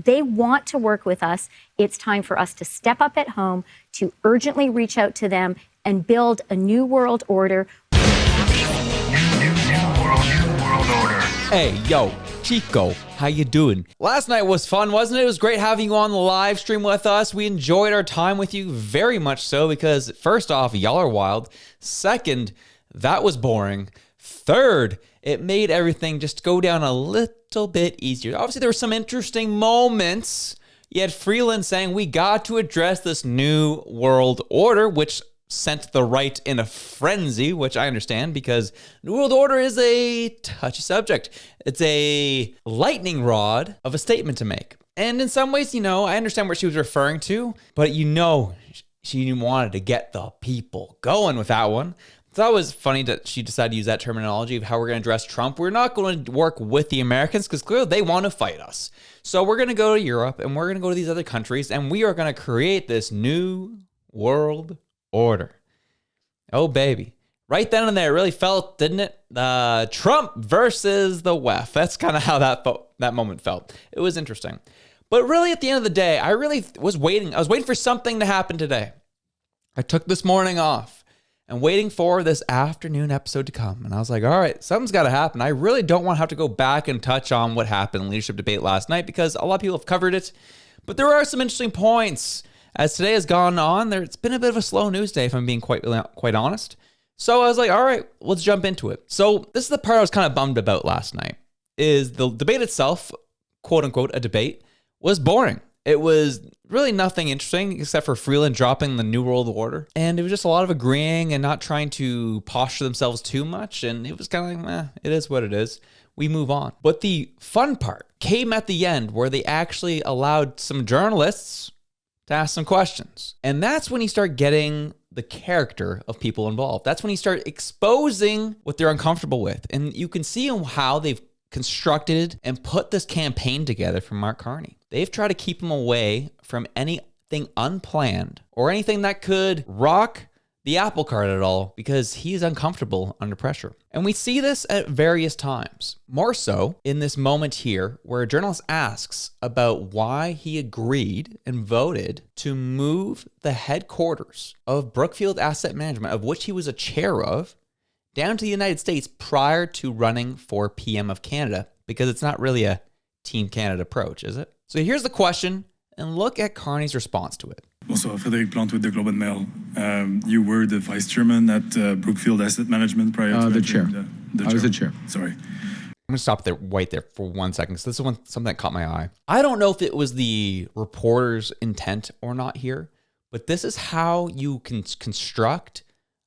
They want to work with us. It's time for us to step up at home, to urgently reach out to them and build a new world order. Hey, yo, Chico, how you doing? Last night was fun, wasn't it? It was great having you on the live stream with us. We enjoyed our time with you very much so because first off, y'all are wild. Second, that was boring. Third, it made everything just go down a little bit easier. Obviously, there were some interesting moments. You had Freeland saying we got to address this new world order, which sent the right in a frenzy, which I understand because New World Order is a touchy subject. It's a lightning rod of a statement to make. And in some ways, I understand what she was referring to, but she wanted to get the people going with that one. So that was funny that she decided to use that terminology of how we're going to address Trump. We're not going to work with the Americans because clearly they want to fight us. So we're going to go to Europe and we're going to go to these other countries and we are going to create this new world order. Oh, baby. Right then and there, it really felt, didn't it? Trump versus the WEF. That's kind of how that moment felt. It was interesting. But really, at the end of the day, I really was waiting. I was waiting for something to happen today. I took this morning off and waiting for this afternoon episode to come. And I was like, all right, something's got to happen. I really don't want to have to go back and touch on what happened in leadership debate last night because a lot of people have covered it. But there are some interesting points. As today has gone on, it's been a bit of a slow news day, if I'm being quite honest. So I was like, all right, let's jump into it. So this is the part I was kind of bummed about last night, is the debate itself, quote unquote, a debate, was boring. It was really nothing interesting except for Freeland dropping the New World Order. And it was just a lot of agreeing and not trying to posture themselves too much. And it was kind of like, it is what it is. We move on. But the fun part came at the end where they actually allowed some journalists to ask some questions. And that's when you start getting the character of people involved. That's when you start exposing what they're uncomfortable with. And you can see how they've constructed and put this campaign together for Mark Carney. They've tried to keep him away from anything unplanned or anything that could rock the apple cart at all because he's uncomfortable under pressure. And we see this at various times. More so in this moment here where a journalist asks about why he agreed and voted to move the headquarters of Brookfield Asset Management, of which he was a chair of, down to the United States prior to running for PM of Canada, because it's not really a Team Canada approach, is it? So here's the question, and look at Carney's response to it. Bonsoir, Frédéric Plante with the Globe and Mail. You were the vice chairman at Brookfield Asset Management prior to the chair. I was the chair. Sorry. I'm going to stop there right there for 1 second. So this is something that caught my eye. I don't know if it was the reporter's intent or not here, but this is how you can construct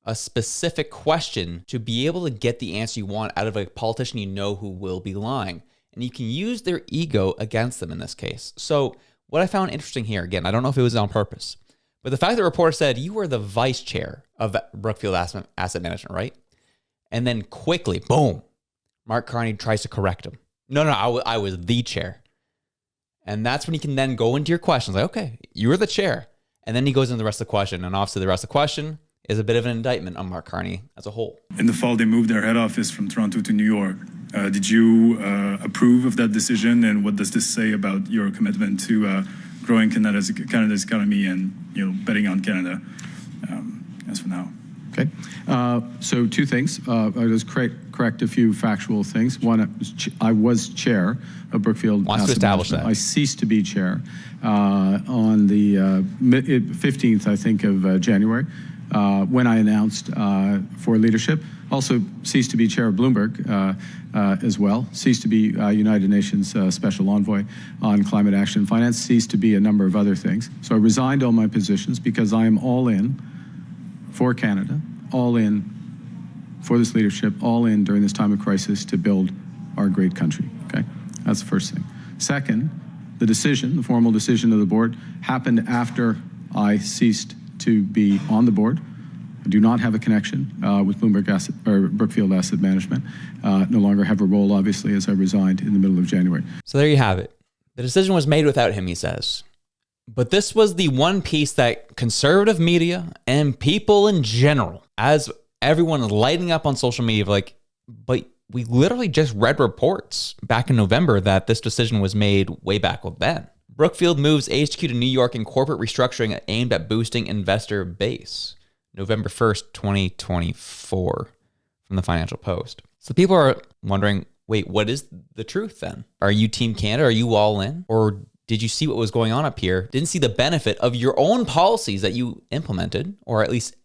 a specific question to be able to get the answer you want out of a politician who will be lying. And you can use their ego against them in this case. So what I found interesting here, again, I don't know if it was on purpose, but the fact that the reporter said, you were the vice chair of Brookfield Asset Management, right? And then quickly, boom, Mark Carney tries to correct him. No, I was the chair. And that's when you can then go into your questions. Like, okay, you were the chair. And then he goes into the rest of the question. And obviously the rest of the question is a bit of an indictment on Mark Carney as a whole. In the fall, they moved their head office from Toronto to New York. Did you approve of that decision? And what does this say about your commitment to growing Canada's economy and betting on Canada as for now? Okay. So two things. I'll just correct a few factual things. One, I was chair of Brookfield. Wants to establish that. I ceased to be chair on the 15th, I think, of January. When I announced for leadership. Also ceased to be chair of Bloomberg as well. Ceased to be United Nations Special Envoy on Climate Action and Finance. Ceased to be a number of other things. So I resigned all my positions because I am all in for Canada, all in for this leadership, all in during this time of crisis to build our great country, okay? That's the first thing. Second, the formal decision of the board happened after I ceased to be on the board. I do not have a connection with Brookfield Asset Management. No longer have a role, obviously, as I resigned in the middle of January. So there you have it. The decision was made without him, he says. But this was the one piece that conservative media and people in general, as everyone is lighting up on social media, like, but we literally just read reports back in November that this decision was made way back then. Brookfield moves HQ to New York in corporate restructuring aimed at boosting investor base. November 1st, 2024, from the Financial Post. So people are wondering, wait, what is the truth then? Are you Team Canada? Are you all in? Or did you see what was going on up here? Didn't see the benefit of your own policies that you implemented, or at least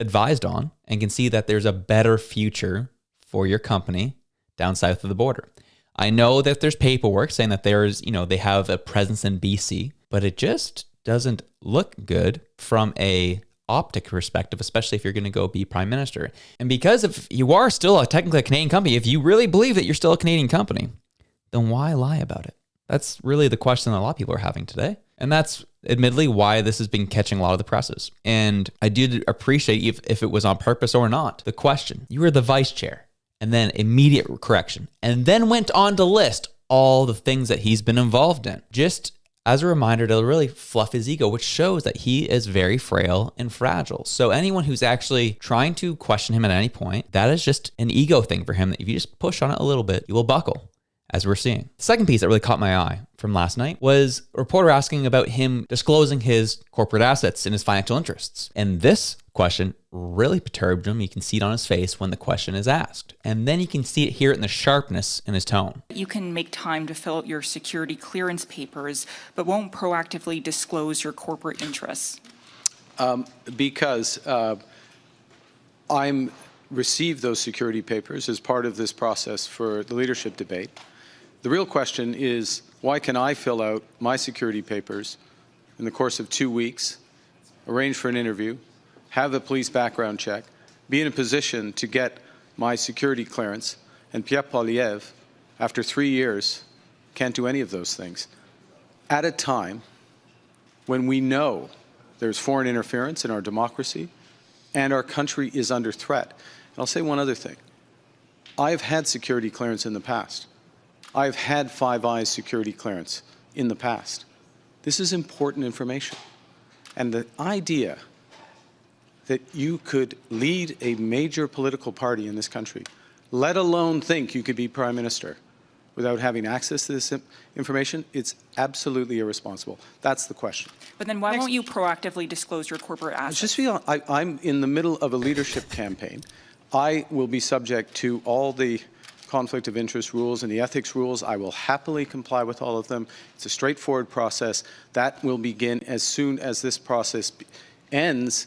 advised on, and can see that there's a better future for your company down south of the border. I know that there's paperwork saying that they have a presence in BC, but it just doesn't look good from a optic perspective, especially if you're going to go be prime minister. And because if you are still technically a Canadian company, if you really believe that you're still a Canadian company, then why lie about it? That's really the question that a lot of people are having today. And that's admittedly why this has been catching a lot of the presses. And I did appreciate if it was on purpose or not. The question, you were the vice chair, and then immediate correction, and then went on to list all the things that he's been involved in. Just as a reminder to really fluff his ego, which shows that he is very frail and fragile. So anyone who's actually trying to question him at any point, that is just an ego thing for him, that if you just push on it a little bit, you will buckle, as we're seeing. The second piece that really caught my eye from last night was a reporter asking about him disclosing his corporate assets and his financial interests. And this question really perturbed him. You can see it on his face when the question is asked. And then you can hear it in the sharpness in his tone. You can make time to fill out your security clearance papers, but won't proactively disclose your corporate interests. Because I'm received those security papers as part of this process for the leadership debate. The real question is, why can I fill out my security papers in the course of 2 weeks, arrange for an interview, have a police background check, be in a position to get my security clearance, and Pierre Poilievre, after 3 years, can't do any of those things, at a time when we know there's foreign interference in our democracy and our country is under threat. And I'll say one other thing. I've had security clearance in the past. I've had Five Eyes security clearance in the past. This is important information. And the idea that you could lead a major political party in this country, let alone think you could be prime minister without having access to this information, it's absolutely irresponsible. That's the question. But then why won't you proactively disclose your corporate assets? I'm in the middle of a leadership campaign. I will be subject to all the conflict of interest rules and the ethics rules. I will happily comply with all of them. It's a straightforward process. That will begin as soon as this process ends,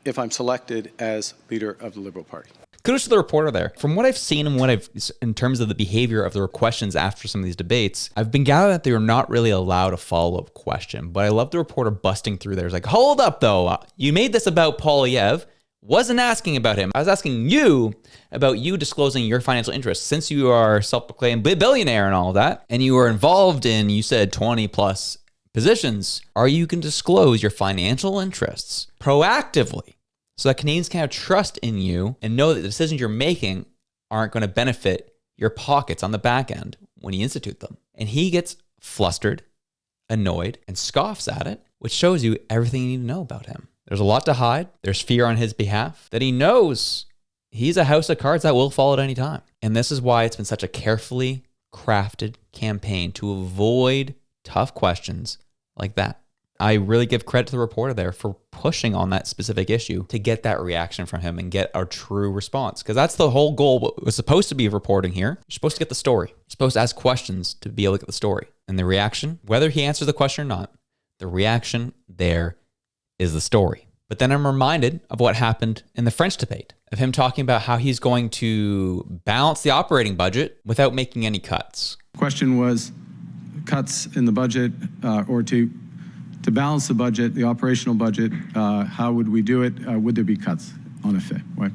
if I'm selected as leader of the Liberal Party. Kudos to the reporter there. From what I've seen and in terms of the behavior of the questions after some of these debates, I've been gathering that they're not really allowed a follow-up question. But I love the reporter busting through there. It's like, hold up though. You made this about Poilievre. Wasn't asking about him. I was asking you about you disclosing your financial interests, since you are self-proclaimed billionaire and all of that, and you were involved in, you said, 20 plus positions. Are you can disclose your financial interests proactively, so that Canadians can have trust in you and know that the decisions you're making aren't going to benefit your pockets on the back end when you institute them? And he gets flustered, annoyed, and scoffs at it, which shows you everything you need to know about him. There's a lot to hide. There's fear on his behalf that he knows he's a house of cards that will fall at any time. And this is why it's been such a carefully crafted campaign to avoid tough questions like that. I really give credit to the reporter there for pushing on that specific issue to get that reaction from him and get our true response. Because that's the whole goal. What was supposed to be reporting here, you're supposed to get the story. You're supposed to ask questions to be able to get the story. And the reaction, whether he answers the question or not, the reaction there is the story. But then I'm reminded of what happened in the French debate, of him talking about how he's going to balance the operating budget without making any cuts. Question was cuts in the budget, or to balance the budget, the operational budget, how would we do it? Would there be cuts on effet? Right.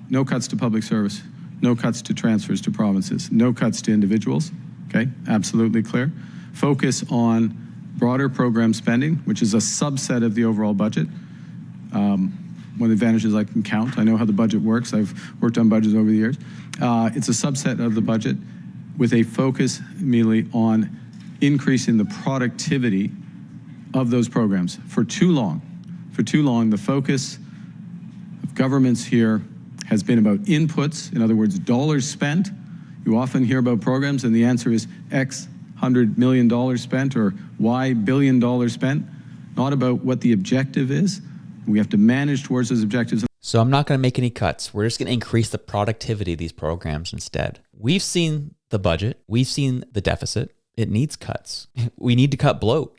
No cuts to public service, no cuts to transfers to provinces, no cuts to individuals. Okay, absolutely clear. Focus on broader program spending, which is a subset of the overall budget. One of the advantages I can count. I know how the budget works. I've worked on budgets over the years. It's a subset of the budget with a focus immediately on increasing the productivity of those programs. For too long, the focus of governments here has been about inputs, in other words, dollars spent. You often hear about programs and the answer is X $100 million spent or Y billion dollars spent, not about what the objective is. We have to manage towards those objectives. So I'm not going to make any cuts. We're just going to increase the productivity of these programs instead. We've seen the budget. We've seen the deficit. It needs cuts. We need to cut bloat.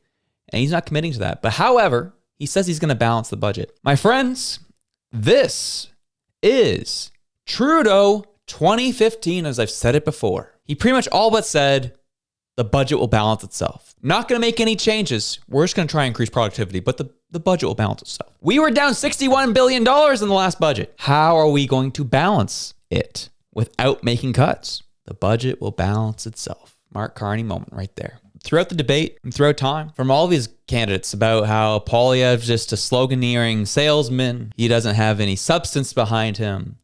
And he's not committing to that. But however, he says he's going to balance the budget. My friends, this is Trudeau 2015, as I've said it before. He pretty much all but said the budget will balance itself. Not going to make any changes. We're just going to try and increase productivity, but the budget will balance itself. We were down $61 billion in the last budget. How are we going to balance it without making cuts? The budget will balance itself. Mark Carney moment right there. Throughout the debate and throughout time, from all these candidates about how Poilievre's just a sloganeering salesman, he doesn't have any substance behind him,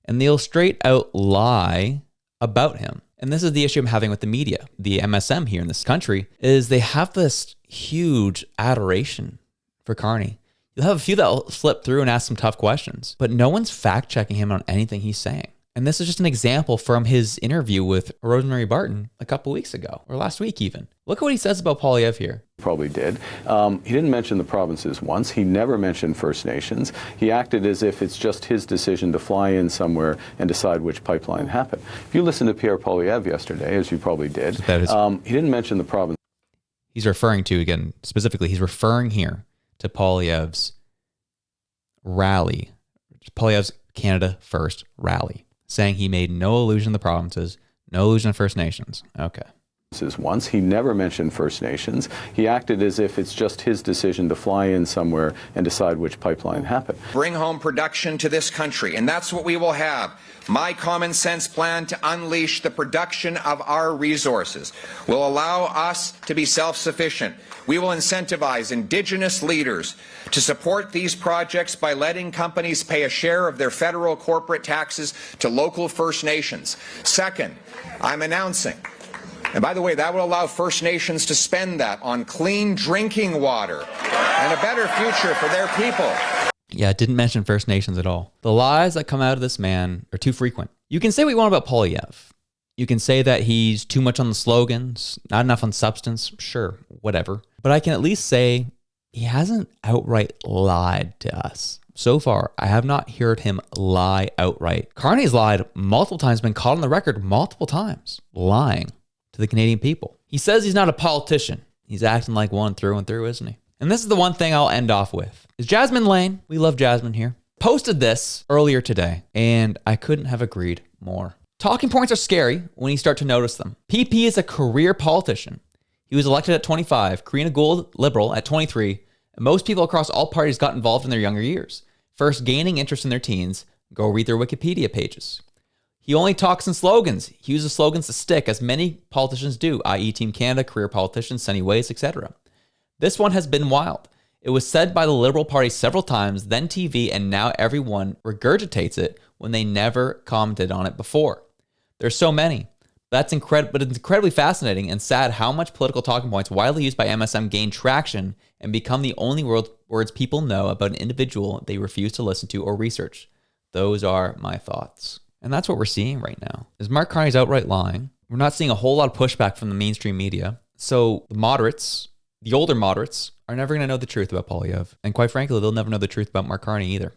and they'll straight out lie about him. And this is the issue I'm having with the media. The MSM here in this country is they have this huge adoration for Carney. You'll have a few that'll slip through and ask some tough questions, but no one's fact checking him on anything he's saying. And this is just an example from his interview with Rosemary Barton a couple weeks ago, or last week even. Look at what he says about Poilievre here. Probably did. He didn't mention the provinces once. He never mentioned First Nations. He acted as if it's just his decision to fly in somewhere and decide which pipeline happened. If you listened to Pierre Poilievre yesterday, as you probably did, he didn't mention the province. He's referring to, again, specifically, he's referring here to Poilievre's rally, Poilievre's Canada First rally, saying he made no allusion to the provinces, no allusion to First Nations. Okay. Once. He never mentioned First Nations. He acted as if it's just his decision to fly in somewhere and decide which pipeline happened. Bring home production to this country, and that's what we will have. My common sense plan to unleash the production of our resources will allow us to be self-sufficient. We will incentivize Indigenous leaders to support these projects by letting companies pay a share of their federal corporate taxes to local First Nations. Second, I'm announcing, and by the way, that will allow First Nations to spend that on clean drinking water and a better future for their people. Yeah, it didn't mention First Nations at all. The lies that come out of this man are too frequent. You can say what you want about Poilievre. You can say that he's too much on the slogans, not enough on substance. Sure, whatever. But I can at least say he hasn't outright lied to us. So far, I have not heard him lie outright. Carney's lied multiple times, been caught on the record multiple times, lying to the Canadian people. He says he's not a politician. He's acting like one through and through, isn't he? And this is the one thing I'll end off with. Is Jasmine Lane, we love Jasmine here, posted this earlier today, and I couldn't have agreed more. Talking points are scary when you start to notice them. PP is a career politician. He was elected at 25, Karina Gould, Liberal, at 23, and most people across all parties got involved in their younger years, first gaining interest in their teens. Go read their Wikipedia pages. He only talks in slogans. He uses slogans to stick, as many politicians do, i.e. Team Canada, career politicians, sunny ways, etc. This one has been wild. It was said by the Liberal Party several times, then TV, and now everyone regurgitates it when they never commented on it before. There's so many. That's incredible, but it's incredibly fascinating and sad how much political talking points widely used by MSM gain traction and become the only words people know about an individual they refuse to listen to or research. Those are my thoughts. And that's what we're seeing right now. Is Mark Carney's outright lying. We're not seeing a whole lot of pushback from the mainstream media. So the moderates, the older moderates, are never going to know the truth about Poilievre. And quite frankly, they'll never know the truth about Mark Carney either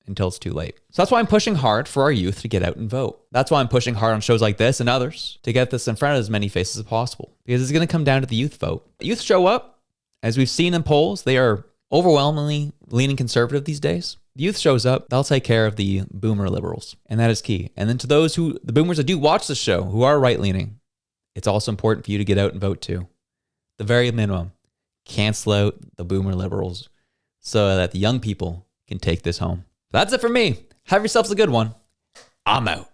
until it's too late. So that's why I'm pushing hard for our youth to get out and vote. That's why I'm pushing hard on shows like this and others to get this in front of as many faces as possible. Because it's going to come down to the youth vote. Youth show up. As we've seen in polls, they are overwhelmingly leaning conservative these days. The youth shows up, they'll take care of the boomer liberals. And that is key. And then to those the boomers that do watch the show, who are right-leaning, it's also important for you to get out and vote too. The very minimum, cancel out the boomer liberals so that the young people can take this home. That's it for me. Have yourselves a good one. I'm out.